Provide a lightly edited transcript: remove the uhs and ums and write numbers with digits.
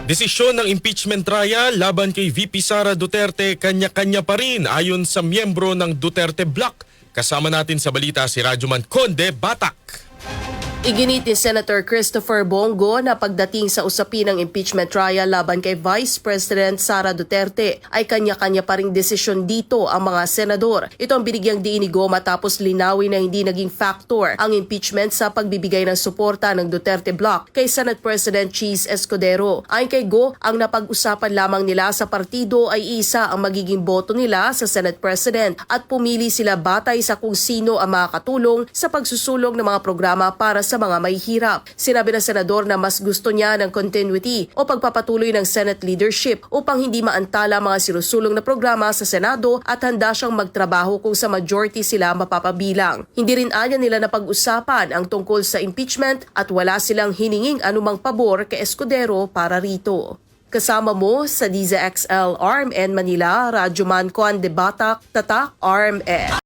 Desisyon ng impeachment trial laban kay VP Sara Duterte kanya-kanya pa rin ayon sa miyembro ng Duterte Bloc. Kasama natin sa balita si Radyoman Conde Batak. Iginit ni Senator Christopher Bongo na pagdating sa usapin ng impeachment trial laban kay Vice President Sara Duterte ay kanya-kanya pa ring desisyon dito ang mga senador. Ito ang binigyang diin ni Go matapos linawin na hindi naging factor ang impeachment sa pagbibigay ng suporta ng Duterte Bloc kay Senate President Cheese Escudero. Ayon kay Go, ang napag-usapan lamang nila sa partido ay isa ang magiging boto nila sa Senate President at pumili sila batay sa kung sino ang makakatulong sa pagsusulong ng mga programa para sa mga mahihirap. Sinabi ng senador na mas gusto niya ng continuity o pagpapatuloy ng Senate leadership upang hindi maantala mga sinusulong na programa sa Senado at handa siyang magtrabaho kung sa majority sila mapapabilang. Hindi rin anya nila na pag-usapan ang tungkol sa impeachment at wala silang hininging anumang pabor kay Escudero para rito. Kasama mo sa DZXL RMN Manila, Radyoman Conde Batak, Tatak RMN.